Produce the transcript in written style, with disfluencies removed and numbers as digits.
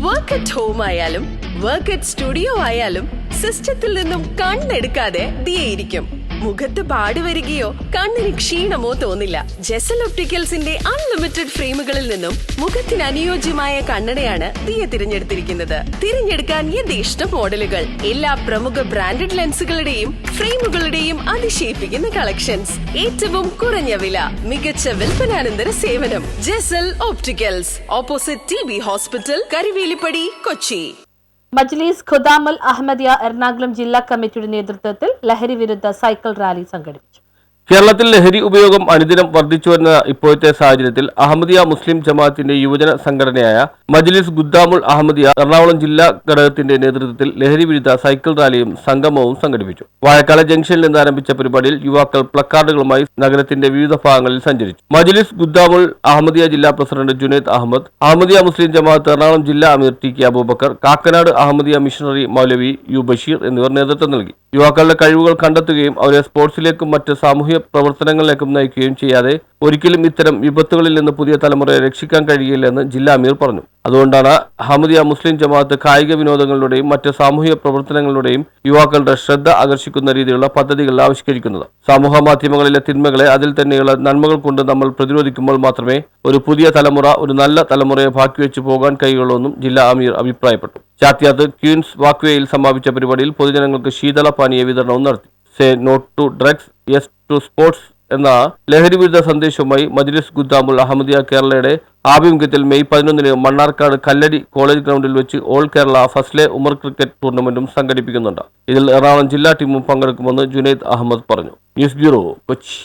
Work at home ആയാലും work at studio ആയാലും സിസ്റ്റത്തിൽ നിന്നും കണ്ണെടുക്കാതെ ദിയയിരിക്കും. മുഖത്ത് പാടി വരികയോ കണ്ണിന് ക്ഷീണമോ തോന്നില്ല. ജെസൽ ഒപ്റ്റിക്കൽസിന്റെ അൺലിമിറ്റഡ് ഫ്രെയിമുകളിൽ നിന്നും മുഖത്തിന് അനുയോജ്യമായ കണ്ണടയാണ് ദിയ തിരഞ്ഞെടുത്തിരിക്കുന്നത്. തിരഞ്ഞെടുക്കാൻ യഥേഷ്ട മോഡലുകൾ, എല്ലാ പ്രമുഖ ബ്രാൻഡഡ് ലെൻസുകളുടെയും ഫ്രെയിമുകളുടെയും അതിശയിപ്പിക്കുന്ന കളക്ഷൻസ്, ഏറ്റവും കുറഞ്ഞ വില, മികച്ച വിൽപ്പനാനന്തര സേവനം. Jesal opticals, opposite TB hospital, Karivelippady, Kochi. മജ്ലിസ് ഖുദാമുൽ അഹമ്മദിയ എറണാകുളം ജില്ലാ കമ്മിറ്റിയുടെ നേതൃത്വത്തിൽ ലഹരി വിരുദ്ധ സൈക്കിൾ റാലി സംഘടിപ്പിച്ചു. കേരളത്തിൽ ലഹരി ഉപയോഗം അനുദിനം വർദ്ധിച്ചുവരുന്ന ഇപ്പോഴത്തെ സാഹചര്യത്തിൽ അഹമ്മദിയ മുസ്ലിം ജമാഅത്തിന്റെ യുവജന സംഘടനയായ മജ്ലിസ് ഖുദാമുൽ അഹമ്മദിയ എറണാകുളം ജില്ലാ ഘടകത്തിന്റെ നേതൃത്വത്തിൽ ലഹരി വിരുദ്ധ സൈക്കിൾ റാലിയും സംഗമവും സംഘടിപ്പിച്ചു. വാഴക്കാല ജംഗ്ഷനിൽ നിന്ന് ആരംഭിച്ച പരിപാടിയിൽ യുവാക്കൾ പ്ലക്കാർഡുകളുമായി നഗരത്തിന്റെ വിവിധ ഭാഗങ്ങളിൽ സഞ്ചരിച്ചു. മജ്ലിസ് ഖുദാമുൽ അഹമ്മദിയ ജില്ലാ പ്രസിഡന്റ് ജുനൈദ് അഹമ്മദ്, അഹമ്മദിയ മുസ്ലിം ജമാഅത്ത് എറണാകുളം ജില്ലാ അമീർ TK അബൂബക്കർ, കാക്കനാട് അഹമ്മദിയ മിഷണറി മൗലവി U ബഷീർ എന്നിവർ നേതൃത്വം നൽകി. യുവാക്കളുടെ കഴിവുകൾ കണ്ടെത്തുകയും അവരെ സ്പോർട്സിലേക്കും മറ്റ് സാമൂഹ്യ പ്രവർത്തനങ്ങളിലേക്കും നയിക്കുകയും ചെയ്യാതെ ഒരിക്കലും ഇത്തരം വിപത്തുകളിൽ നിന്ന് പുതിയ തലമുറയെ രക്ഷിക്കാൻ കഴിയില്ലെന്ന് ജില്ലാ അമീർ പറഞ്ഞു. അതുകൊണ്ടാണ് അഹമ്മദിയ മുസ്ലിം ജമാഅത്ത് കായിക വിനോദങ്ങളിലൂടെയും മറ്റ് സാമൂഹിക പ്രവർത്തനങ്ങളിലൂടെയും യുവാക്കളുടെ ശ്രദ്ധ ആകർഷിക്കുന്ന രീതിയിലുള്ള പദ്ധതികൾ ആവിഷ്കരിക്കുന്നത്. സമൂഹ മാധ്യമങ്ങളിലെ തിന്മകളെ അതിൽ തന്നെയുള്ള നന്മകൾ കൊണ്ട് നമ്മൾ പ്രതിരോധിക്കുമ്പോൾ മാത്രമേ ഒരു പുതിയ തലമുറ ഒരു നല്ല തലമുറയെ ബാക്കിവെച്ചു പോകാൻ കഴിയുള്ളൂ എന്നും ജില്ലാ അമീർ അഭിപ്രായപ്പെട്ടു. ചാത്യാത്ത് ക്വീൻസ് വാക്വേയിൽ സമാപിച്ച പരിപാടിയിൽ പൊതുജനങ്ങൾക്ക് ശീതള പാനീയ വിതരണവും നടത്തി. Say not to drugs, yes to sports എന്ന ലഹരി വിരുദ്ധ സന്ദേശവുമായി മജ്ലിസ് ഖുദാമുൽ അഹമ്മദിയ കേരളയുടെ ആഭിമുഖ്യത്തിൽ മെയ് 11 മണ്ണാർക്കാട് കല്ലടി കോളേജ് ഗ്രൗണ്ടിൽ വെച്ച് ഓൾ കേരള ഫസ്ലെ ഉമർ ക്രിക്കറ്റ് ടൂർണമെന്റും സംഘടിപ്പിക്കുന്നുണ്ട്. ഇതിൽ എറണാകുളം ജില്ലാ ടീമും പങ്കെടുക്കുമെന്ന് ജുനൈദ് അഹമ്മദ് പറഞ്ഞു. News bureau, Kochi.